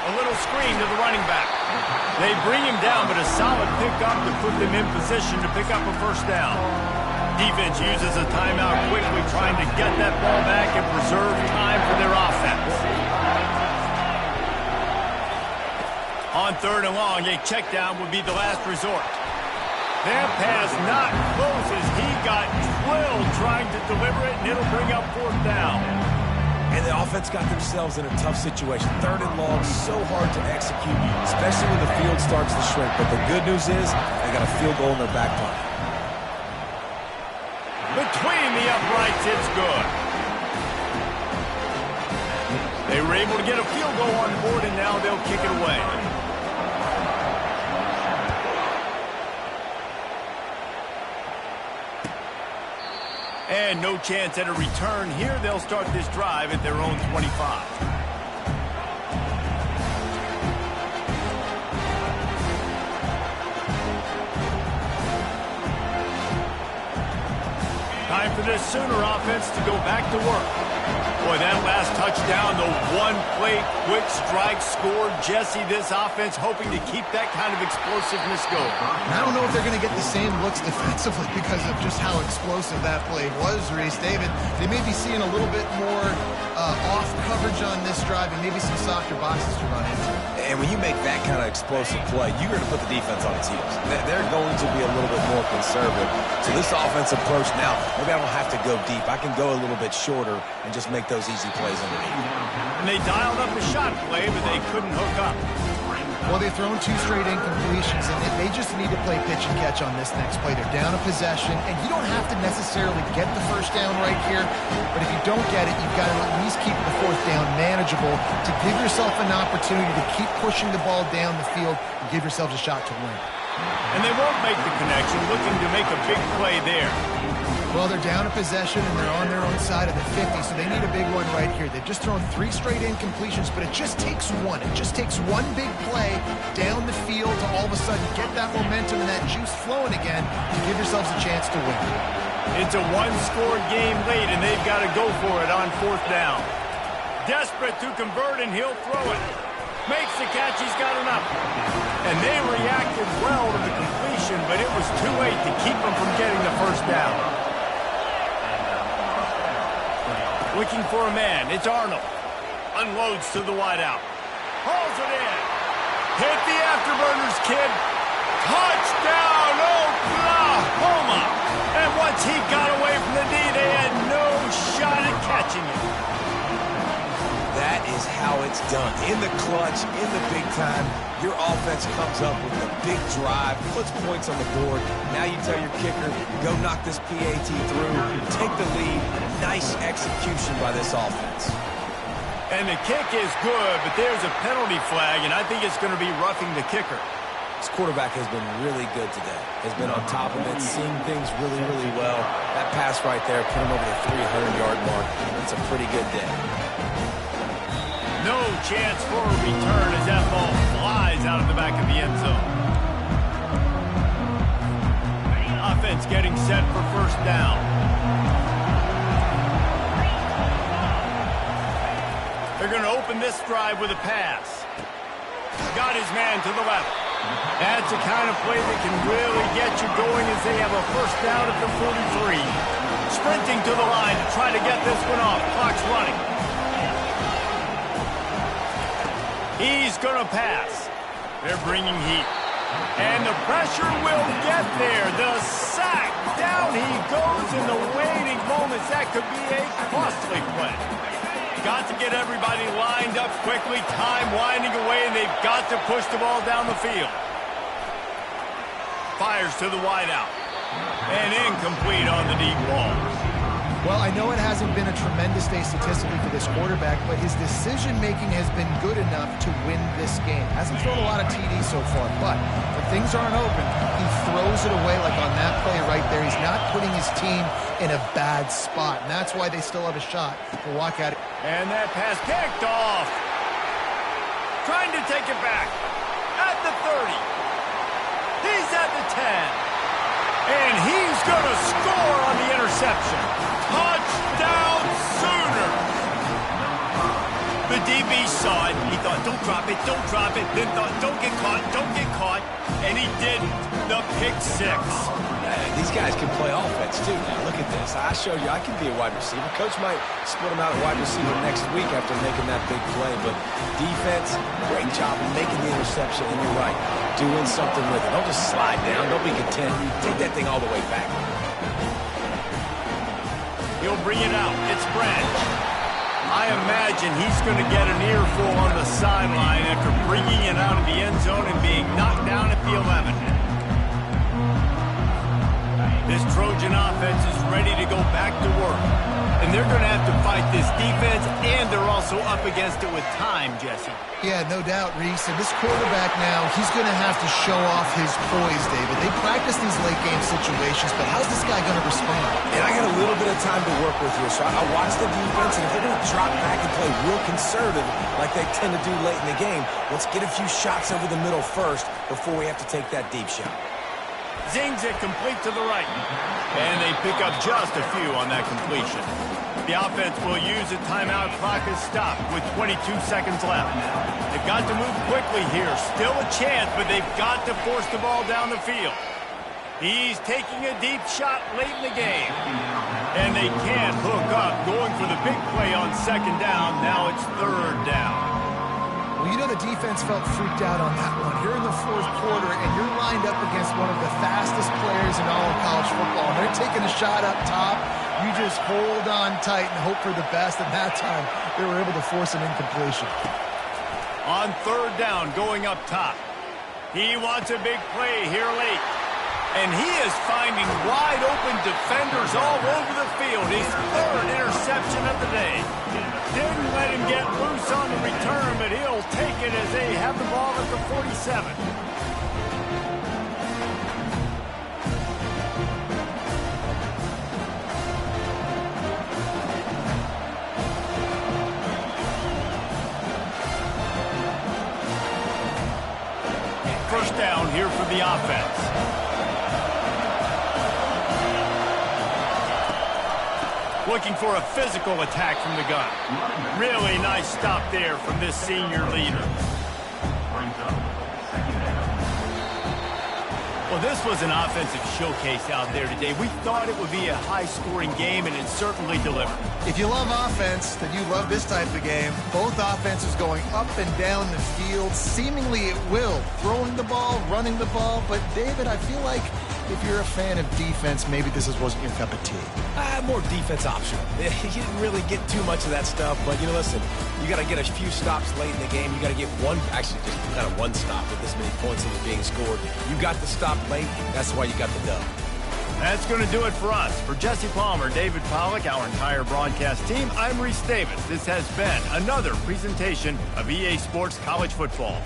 S1: A little screen to the running back. They bring him down, but a solid pickup to put them in position to pick up a first down. Defense uses a timeout quickly, trying to get that ball back and preserve time for their offense. On third and long, a check down would be the last resort. That pass not close as he got drilled trying to deliver it, and it'll bring up fourth down.
S3: And the offense got themselves in a tough situation. Third and long, so hard to execute, especially when the field starts to shrink. But the good news is they got a field goal in their back pocket.
S1: Between the uprights, it's good. They were able to get a field goal on board, and now they'll kick it away. And no chance at a return here. They'll start this drive at their own 25. Time for this Sooner offense to go back to work. Boy, that last touchdown, the one-play quick strike scored. Jesse, this offense hoping to keep that kind of explosiveness going.
S2: And I don't know if they're going to get the same looks defensively because of just how explosive that play was, Reese. David, they may be seeing a little bit more off coverage on this drive and maybe some softer boxes to run into.
S3: And when you make that kind of explosive play, you're going to put the defense on its heels. They're going to be a little bit more conservative. So this offense approach now, maybe I don't have to go deep. I can go a little bit shorter and just make those easy plays underneath.
S1: And they dialed up a shot play, but they couldn't hook up.
S2: Well, they've thrown 2 straight incompletions, and they just need to play pitch and catch on this next play. They're down a possession, and you don't have to necessarily get the first down right here, but if you don't get it, you've got to at least keep the 4th down manageable to give yourself an opportunity to keep pushing the ball down the field and give yourselves a shot to win.
S1: And they won't make the connection, looking to make a big play there.
S2: Well, they're down a possession, and they're on their own side of the 50, so they need a big one right here. They've just thrown 3 straight incompletions, but it just takes one. It just takes one big play down the field to all of a sudden get that momentum and that juice flowing again to give yourselves a chance to win.
S1: It's a 1-score game late, and they've got to go for it on 4th down. Desperate to convert, and he'll throw it. Makes the catch, he's got enough. And they reacted well to the completion, but it was too late to keep them from getting the first down. Looking for a man, it's Arnold. Unloads to the wideout. Hauls it in. Hit the afterburners, kid. Touchdown, Oklahoma! And once he got away from the knee, they had no shot at catching him.
S3: That is how it's done. In the clutch, in the big time, your offense comes up with a big drive, puts points on the board. Now you tell your kicker, go knock this PAT through, take the lead. Nice execution by this offense.
S1: And the kick is good, but there's a penalty flag, and I think it's going to be roughing the kicker.
S3: This quarterback has been really good today. Has been on top of it, seeing things really, really well. That pass right there put him over the 300-yard mark. It's a pretty good day.
S1: No chance for a return as that ball flies out of the back of the end zone. Offense getting set for 1st down. They're going to open this drive with a pass. Got his man to the left. That's the kind of play that can really get you going as they have a 1st down at the 43. Sprinting to the line to try to get this one off. Clock's running. He's going to pass. They're bringing heat. And the pressure will get there. The sack. Down he goes in the waiting moments. That could be a costly play. Got to get everybody lined up quickly. Time winding away, and they've got to push the ball down the field. Fires to the wideout. And incomplete on the deep ball.
S2: Well, I know it hasn't been a tremendous day statistically for this quarterback, but his decision-making has been good enough to win this game. Hasn't thrown a lot of TDs so far, but when things aren't open, he throws it away like on that play right there. He's not putting his team in a bad spot, and that's why they still have a shot to walk out.
S1: And that pass picked off. Trying to take it back. At the 30. He's at the 10. And he's going to score on the interception. Touchdown Sooners! The DB saw it. He thought, don't drop it, don't drop it. Then thought, don't get caught, don't get caught. And he didn't. The pick 6.
S3: These guys can play offense, too. Now, look at this. I showed you I can be a wide receiver. Coach might split him out at wide receiver next week after making that big play. But defense, great job of making the interception. And you're right, doing something with it. Don't just slide down. Don't be content. Take that thing all the way back.
S1: He'll bring it out. It's Branch. I imagine he's going to get an earful on the sideline after bringing it out of the end zone and being knocked down at the 11. This Trojan offense is ready to go back to work. And they're going to have to fight this defense, and they're also up against it with time, Jesse.
S2: Yeah, no doubt, Reese. And this quarterback now, he's going to have to show off his poise, David. They practice these late-game situations, but how's this guy going to respond?
S3: And I got a little bit of time to work with here, so I watch the defense, and if they're going to drop back and play real conservative like they tend to do late in the game, let's get a few shots over the middle first before we have to take that deep shot.
S1: Zings it complete to the right. And they pick up just a few on that completion. The offense will use a timeout. Clock is stopped with 22 seconds left. They've got to move quickly here. Still a chance, but they've got to force the ball down the field. He's taking a deep shot late in the game. And they can't hook up, going for the big play on 2nd down. Now it's 3rd down.
S2: Well, you know the defense felt freaked out on that one. You're in the 4th quarter, and you're lined up against one of the fastest players in all of college football. And they're taking a shot up top. You just hold on tight and hope for the best. And that time, they were able to force an incompletion.
S1: On third down, going up top. He wants a big play here late. And he is finding wide-open defenders all over the field. His third interception of the day. Didn't let him get loose on the return, but he'll take it as they have the ball at the 47. First down here for the offense. Looking for a physical attack from the gun. Really nice stop there from this senior leader. Well, this was an offensive showcase out there today. We thought it would be a high-scoring game, and it certainly delivered.
S2: If you love offense, then you love this type of game. Both offenses going up and down the field, seemingly at will. Throwing the ball, running the ball. But, David, I feel like if you're a fan of defense, maybe this wasn't your cup of tea.
S3: More defense optional. You didn't really get too much of that stuff, but, listen, you got to get a few stops late in the game. You got to get one, actually just kind of one stop with this many points that are being scored. You got the stop late. That's why you got the dub.
S1: That's going to do it for us. For Jesse Palmer, David Pollack, our entire broadcast team, I'm Reese Davis. This has been another presentation of EA Sports College Football.